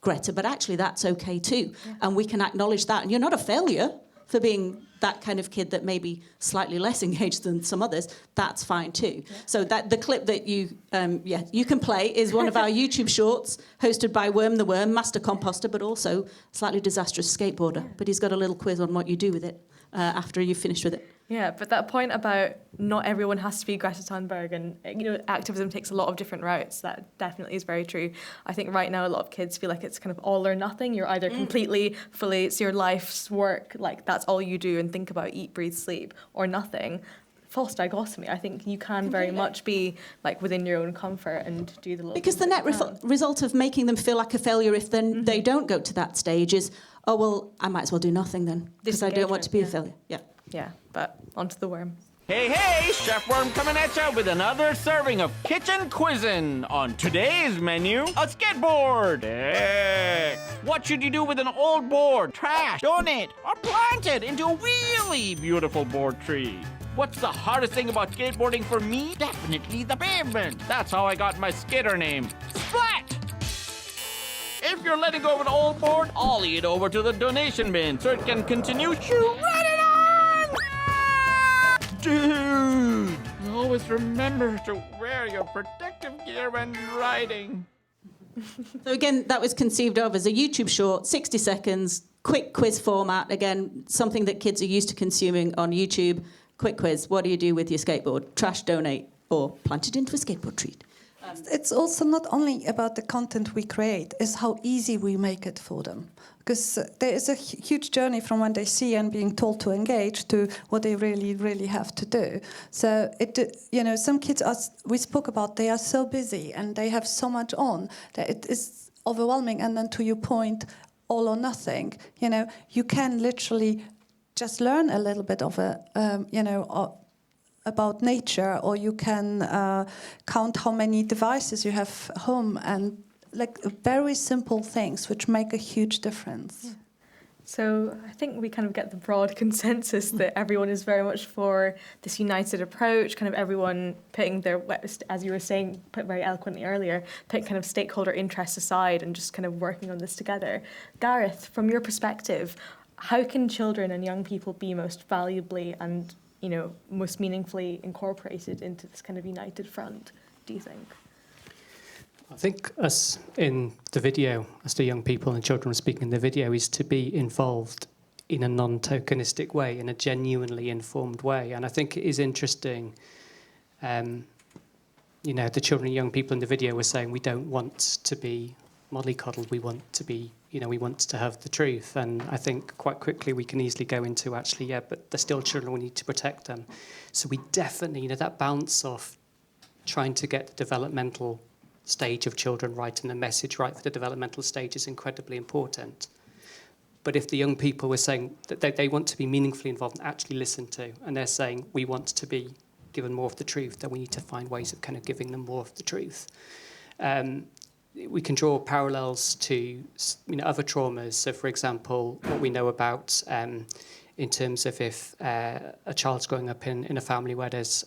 Greta, but actually that's okay too. Yeah. And we can acknowledge that. And you're not a failure for being that kind of kid that may be slightly less engaged than some others. That's fine too. Yeah. So that the clip that you can play is one of our YouTube shorts hosted by Worm the Worm, master composter, but also slightly disastrous skateboarder. Yeah. But he's got a little quiz on what you do with it after you've finished with it. Yeah, but that point about not everyone has to be Greta Thunberg, and activism takes a lot of different routes. That definitely is very true. I think right now a lot of kids feel like it's kind of all or nothing. You're either completely, fully, it's your life's work, like that's all you do and think about, eat, breathe, sleep, or nothing. False dichotomy. I think you can very much be like within your own comfort and do the little. Because the net result of making them feel like a failure if then they don't go to that stage is, oh well, I might as well do nothing then because I don't want to be a failure. Yeah. Yeah, but onto the worm. Hey, Chef Worm coming at you with another serving of kitchen quizzing. On today's menu, a skateboard. Heck. What should you do with an old board? Trash, donate, or plant it into a really beautiful board tree? What's the hardest thing about skateboarding for me? Definitely the pavement. That's how I got my skater name, Splat! If you're letting go of an old board, ollie it over to the donation bin so it can continue shredding on! Dude, always remember to wear your protective gear when riding. So again, that was conceived of as a YouTube short, 60 seconds, quick quiz format. Again, something that kids are used to consuming on YouTube. Quick quiz, what do you do with your skateboard? Trash, donate, or plant it into a skateboard tree. It's also not only about the content we create, it's how easy we make it for them. Because there is a huge journey from when they see and being told to engage to what they really, really have to do. So, some kids, we spoke about, they are so busy and they have so much on that it is overwhelming. And then to your point, all or nothing, you can literally just learn a little bit of about nature, or you can count how many devices you have home, and like very simple things which make a huge difference. Yeah. So I think we kind of get the broad consensus that everyone is very much for this united approach, kind of everyone putting their, as you were saying, put very eloquently earlier, putting kind of stakeholder interests aside and just kind of working on this together. Gareth, from your perspective, how can children and young people be most valuably and most meaningfully incorporated into this kind of united front, do you think? I think us in the video, as the young people and children speaking in the video, is to be involved in a non-tokenistic way, in a genuinely informed way. And I think it is interesting, the children and young people in the video were saying we don't want to be mollycoddled, we want to be, we want to have the truth. And I think quite quickly we can easily go into but they're still children, we need to protect them. So we definitely, that bounce off trying to get the developmental stage of children right and the message right for the developmental stage is incredibly important. But if the young people were saying that they want to be meaningfully involved and actually listened to, and they're saying we want to be given more of the truth, then we need to find ways of kind of giving them more of the truth. We can draw parallels to other traumas. So, for example, what we know about in terms of if a child's growing up in a family where there's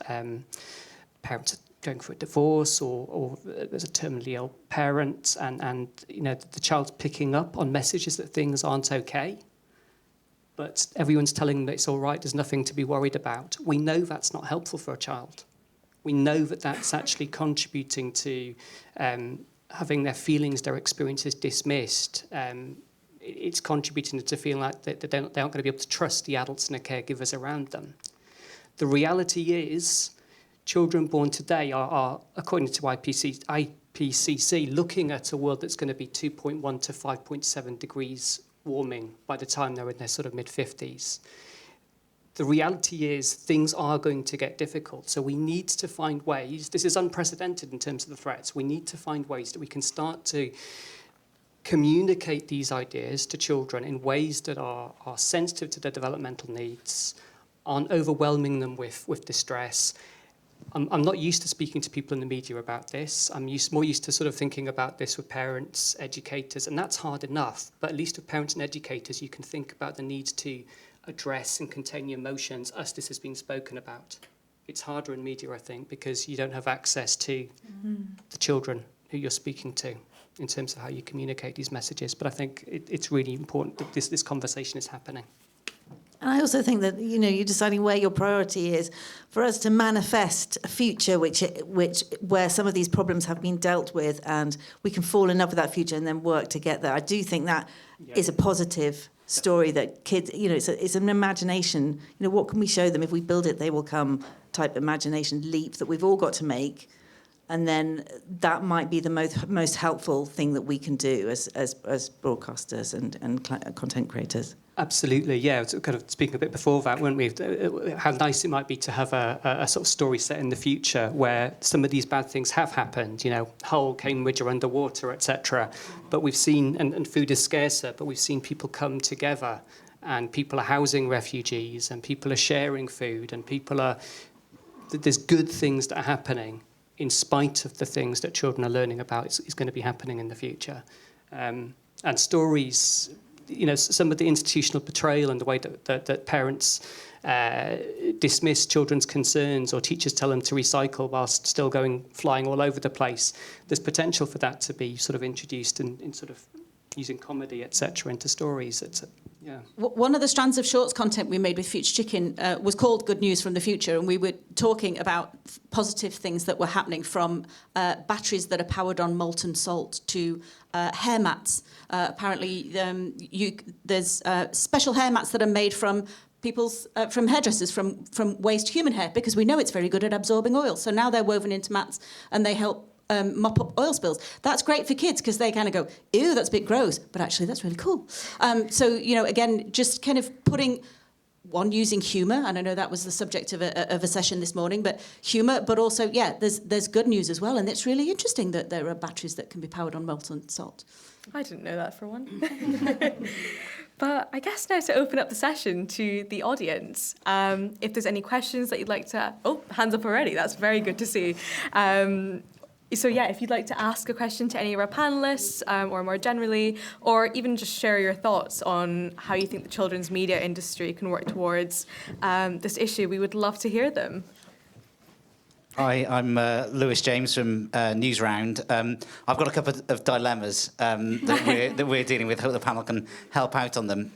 parents going for a divorce or there's a terminally ill parent, and the child's picking up on messages that things aren't okay, but everyone's telling them that it's all right, there's nothing to be worried about. We know that's not helpful for a child. We know that that's actually contributing to having their feelings, their experiences dismissed. It's contributing to feeling like they aren't going to be able to trust the adults and the caregivers around them. The reality is, children born today are according to IPCC, looking at a world that's going to be 2.1 to 5.7 degrees warming by the time they're in their sort of mid-50s. The reality is things are going to get difficult. So we need to find ways, this is unprecedented in terms of the threats, we need to find ways that we can start to communicate these ideas to children in ways that are sensitive to their developmental needs, aren't overwhelming them with distress. I'm not used to speaking to people in the media about this. I'm more used to sort of thinking about this with parents, educators, and that's hard enough. But at least with parents and educators, you can think about the need to address and contain your emotions as this has been spoken about. It's harder in media, I think, because you don't have access to the children who you're speaking to in terms of how you communicate these messages. But I think it's really important that this conversation is happening. And I also think that, you're deciding where your priority is for us to manifest a future where some of these problems have been dealt with and we can fall in love with that future and then work to get there. I do think that is a positive story that kids, it's an imagination. What can we show them? If we build it, they will come type imagination leap that we've all got to make. And then that might be the most helpful thing that we can do as broadcasters and content creators. Absolutely, yeah. Kind of speaking a bit before that, weren't we? How nice it might be to have a sort of story set in the future where some of these bad things have happened. Hull, Cambridge are underwater, etc. But we've seen, and food is scarcer, but we've seen people come together, and people are housing refugees, and people are sharing food, and there's good things that are happening in spite of the things that children are learning about is going to be happening in the future. And stories, some of the institutional betrayal and the way that parents dismiss children's concerns or teachers tell them to recycle whilst still flying all over the place. There's potential for that to be sort of introduced in sort of using comedy, etc., into stories. Yeah. One of the strands of shorts content we made with Future Chicken was called Good News from the Future, and we were talking about positive things that were happening, from batteries that are powered on molten salt to hair mats. Apparently, there's special hair mats that are made from from hairdressers, from waste human hair, because we know it's very good at absorbing oil. So now they're woven into mats and they help mop up oil spills. That's great for kids because they kind of go, ew, that's a bit gross, but actually that's really cool. So, again, just kind of using humour, and I know that was the subject of a session this morning, but humour, but also, there's good news as well, and it's really interesting that there are batteries that can be powered on molten salt. I didn't know that for one. But I guess now to open up the session to the audience, if there's any questions that you'd like to... Oh, hands up already. That's very good to see. So if you'd like to ask a question to any of our panellists, or more generally, or even just share your thoughts on how you think the children's media industry can work towards this issue, we would love to hear them. Hi, I'm Lewis James from Newsround. I've got a couple of dilemmas that we're dealing with. Hope the panel can help out on them.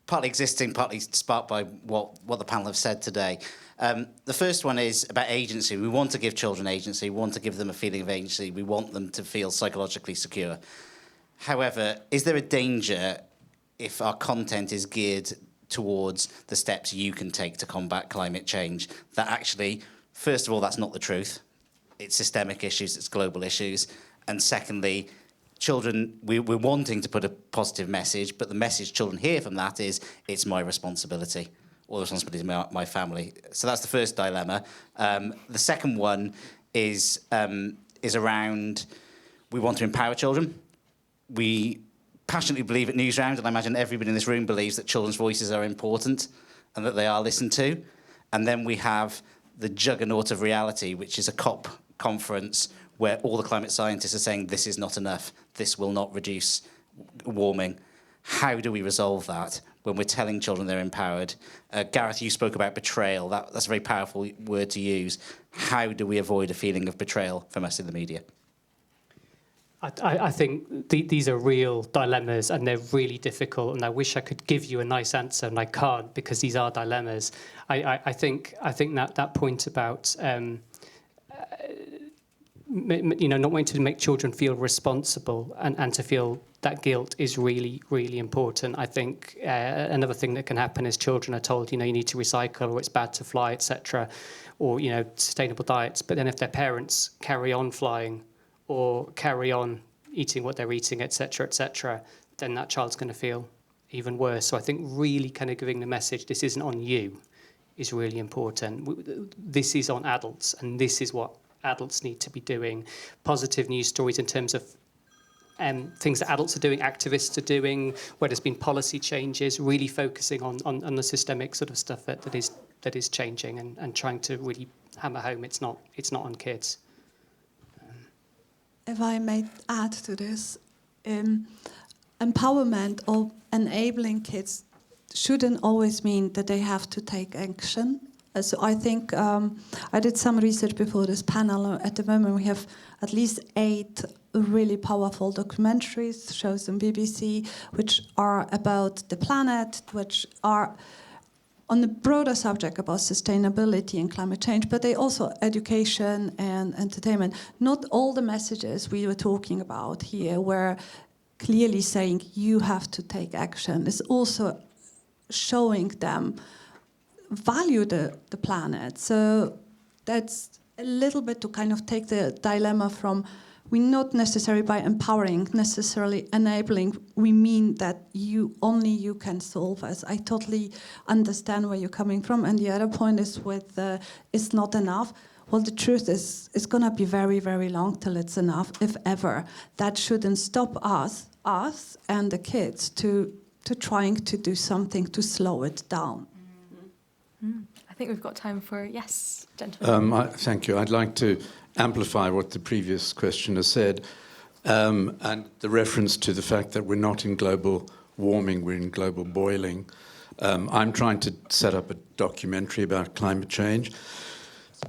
Partly existing, partly sparked by what the panel have said today. The first one is about agency. We want to give children agency. We want to give them a feeling of agency. We want them to feel psychologically secure. However, is there a danger if our content is geared towards the steps you can take to combat climate change, that actually, first of all, that's not the truth. It's systemic issues, it's global issues. And secondly, children, we're wanting to put a positive message, but the message children hear from that is, it's my responsibility, or the responsibility of my family. So that's the first dilemma. The second one is around, we want to empower children. We passionately believe at Newsround, and I imagine everybody in this room believes that children's voices are important and that they are listened to. And then we have the juggernaut of reality, which is a COP conference where all the climate scientists are saying this is not enough, this will not reduce warming. How do we resolve that when we're telling children they're empowered? Gareth, you spoke about betrayal. That's a very powerful word to use. How do we avoid a feeling of betrayal from us in the media? I think these are real dilemmas, and they're really difficult, and I wish I could give you a nice answer, and I can't, because these are dilemmas. I think that point about not wanting to make children feel responsible and to feel that guilt is really, really important. I think another thing that can happen is children are told, you need to recycle, or it's bad to fly, etc., or sustainable diets. But then if their parents carry on flying or carry on eating what they're eating, etc., then that child's going to feel even worse. So I think really kind of giving the message, this isn't on you, is really important. This is on adults, and this is what adults need to be doing. Positive news stories in terms of things that adults are doing, activists are doing, where there's been policy changes, really focusing on the systemic sort of stuff that is changing, and trying to really hammer home it's not on kids. If I may add to this, empowerment or enabling kids shouldn't always mean that they have to take action. So I think I did some research before this panel. At the moment, we have at least 8 really powerful documentaries, shows on BBC, which are about the planet, which are on the broader subject about sustainability and climate change, but they also education and entertainment. Not all the messages we were talking about here were clearly saying you have to take action. It's also showing them value the planet. So that's a little bit to kind of take the dilemma from, we not necessarily by empowering, necessarily enabling, we mean that only you can solve us. I totally understand where you're coming from. And the other point is with it's not enough. Well, the truth is it's going to be very, very long till it's enough, if ever. That shouldn't stop us and the kids to trying to do something to slow it down. I think we've got time for, yes, gentlemen. Thank you. I'd like to amplify what the previous questioner said, and the reference to the fact that we're not in global warming, we're in global boiling. I'm trying to set up a documentary about climate change,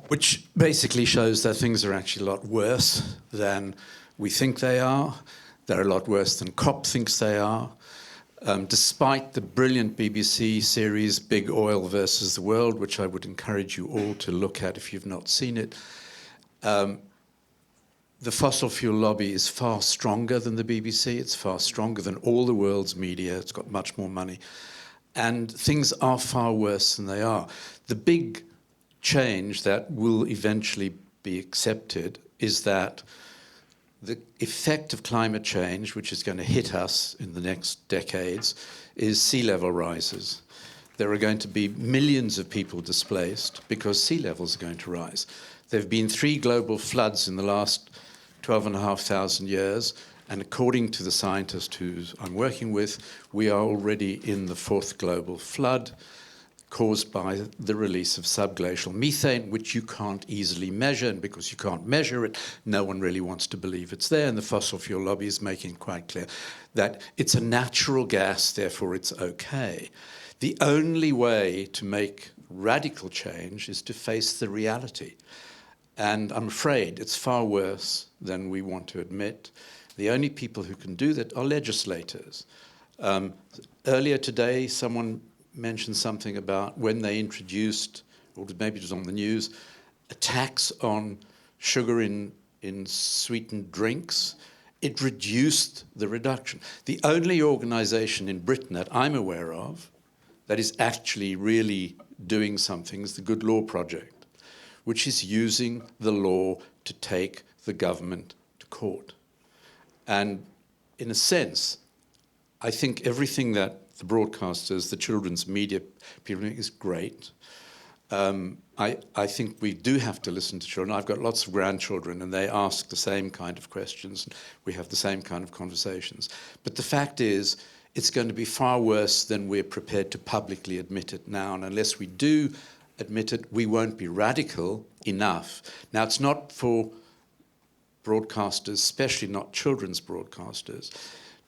which basically shows that things are actually a lot worse than we think they are. They're a lot worse than COP thinks they are. Despite the brilliant BBC series Big Oil versus the World, which I would encourage you all to look at if you've not seen it, the fossil fuel lobby is far stronger than the BBC. It's far stronger than all the world's media. It's got much more money. And things are far worse than they are. The big change that will eventually be accepted is that the effect of climate change, which is going to hit us in the next decades, is sea level rises. There are going to be millions of people displaced because sea levels are going to rise. There have been 3 global floods in the last 12,500 years, and according to the scientist who I'm working with, we are already in the 4th global flood caused by the release of subglacial methane, which you can't easily measure, and because you can't measure it, no one really wants to believe it's there, and the fossil fuel lobby is making it quite clear that it's a natural gas, therefore it's okay. The only way to make radical change is to face the reality. And I'm afraid it's far worse than we want to admit. The only people who can do that are legislators. Earlier today, someone mentioned something about when they introduced, or maybe it was on the news, a tax on sugar in sweetened drinks. It reduced the reduction. The only organisation in Britain that I'm aware of that is actually really doing something is the Good Law Project, which is using the law to take the government to court. And in a sense, I think everything that the broadcasters, the children's media people is great. I think we do have to listen to children. I've got lots of grandchildren and they ask the same kind of questions. We have the same kind of conversations. But the fact is, it's going to be far worse than we're prepared to publicly admit it now. And unless we do admit it, we won't be radical enough. Now, it's not for broadcasters, especially not children's broadcasters,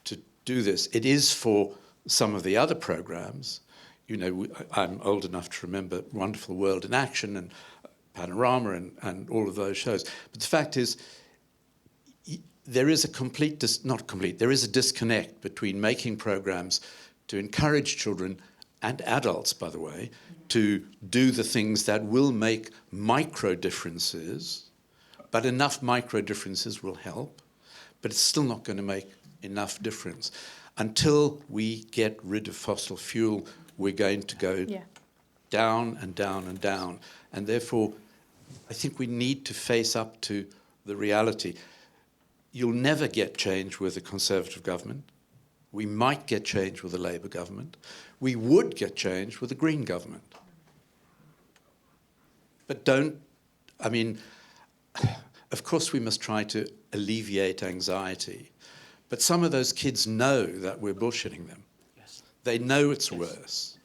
to do this. It is for some of the other programs. You know, I'm old enough to remember Wonderful World in Action and Panorama and all of those shows. But the fact is, there is a there is a disconnect between making programs to encourage children and adults, by the way, to do the things that will make micro differences, but enough micro differences will help, but it's still not going to make enough difference. Until we get rid of fossil fuel, we're going to go down and down and down. And therefore, I think we need to face up to the reality. You'll never get change with a Conservative government. We might get change with a Labour government. We would get change with a Green government. But of course we must try to alleviate anxiety. But some of those kids know that we're bullshitting them. Yes. They know it's worse.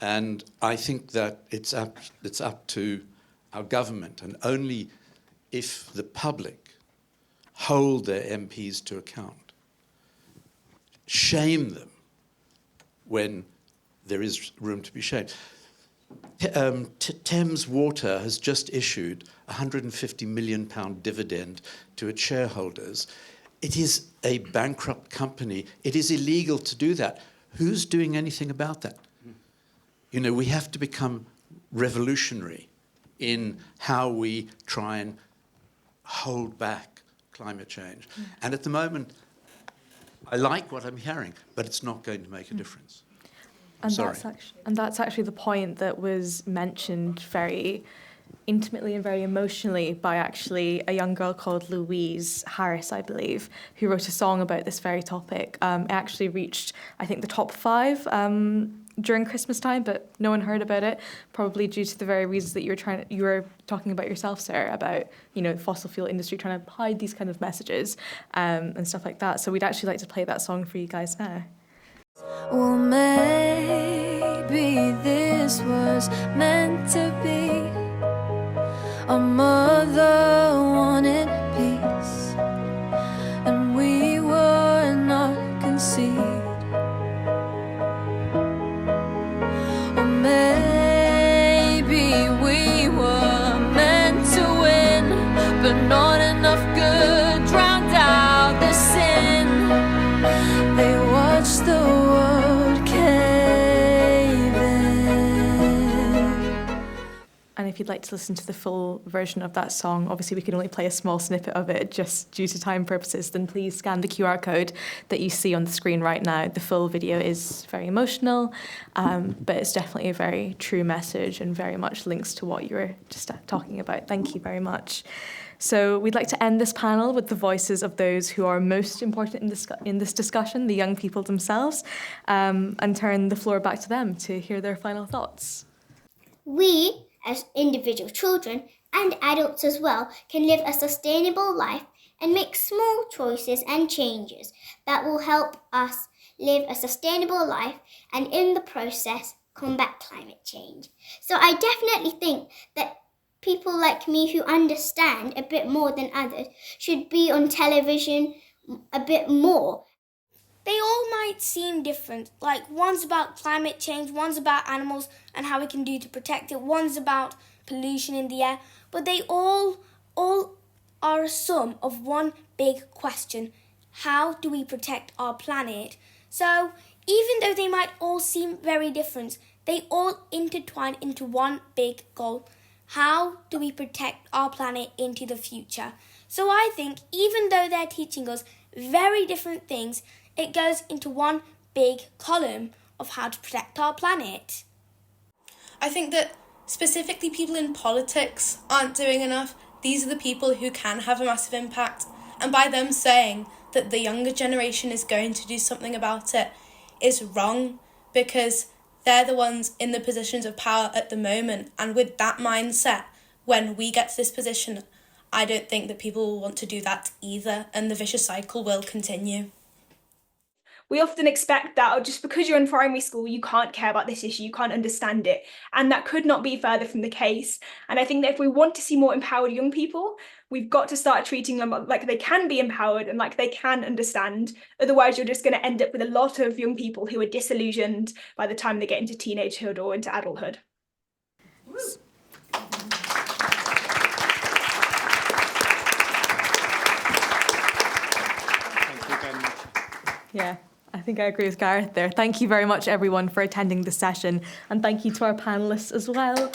And I think that it's up to our government, and only if the public hold their MPs to account, shame them when there is room to be shamed. Thames Water has just issued a £150 million dividend to its shareholders. It is a bankrupt company. It is illegal to do that. Who's doing anything about that? You know, we have to become revolutionary in how we try and hold back climate change. And at the moment, I like what I'm hearing, but it's not going to make a difference. And that's actually the point that was mentioned very intimately and very emotionally by actually a young girl called Louise Harris, I believe, who wrote a song about this very topic. It actually reached, I think, the top 5 during Christmas time, but no one heard about it, probably due to the very reasons that you were talking about yourself, Sarah, about, you know, the fossil fuel industry trying to hide these kind of messages and stuff like that. So we'd actually like to play that song for you guys now. Well, maybe this was meant to be. Our mother wanted peace, and we were not conceived. Or maybe we were meant to win, but not enough good drowned out the sin. They watched the world cave in. And if you'd like to listen to the full version of that song, obviously we can only play a small snippet of it just due to time purposes, then please scan the QR code that you see on the screen right now. The full video is very emotional, but it's definitely a very true message and very much links to what you were just talking about. Thank you very much. So we'd like to end this panel with the voices of those who are most important in this discussion, the young people themselves, and turn the floor back to them to hear their final thoughts. We, as individual children and adults as well, can live a sustainable life and make small choices and changes that will help us live a sustainable life and in the process combat climate change. So I definitely think that people like me who understand a bit more than others should be on television a bit more. They all might seem different, like one's about climate change, one's about animals and how we can do to protect it, one's about pollution in the air, but they all are a sum of one big question: how do we protect our planet? So even though they might all seem very different, they all intertwine into one big goal: how do we protect our planet into the future? So I think even though they're teaching us very different things, it goes into one big column of how to protect our planet. I think that specifically people in politics aren't doing enough. These are the people who can have a massive impact. And by them saying that the younger generation is going to do something about it is wrong, because they're the ones in the positions of power at the moment. And with that mindset, when we get to this position, I don't think that people will want to do that either. And the vicious cycle will continue. we often expect that, just because you're in primary school, you can't care about this issue, you can't understand it. And that could not be further from the case. And I think that if we want to see more empowered young people, we've got to start treating them like they can be empowered and like they can understand. Otherwise, you're just going to end up with a lot of young people who are disillusioned by the time they get into teenagehood or into adulthood. Yeah, I think I agree with Gareth there. Thank you very much, everyone, for attending this session. And thank you to our panellists as well.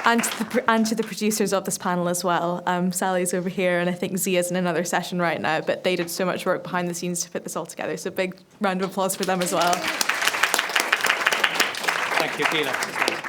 And to the producers of this panel as well. Sally's over here, and I think Zia's in another session right now, but they did so much work behind the scenes to put this all together. So big round of applause for them as well. Thank you, Tina.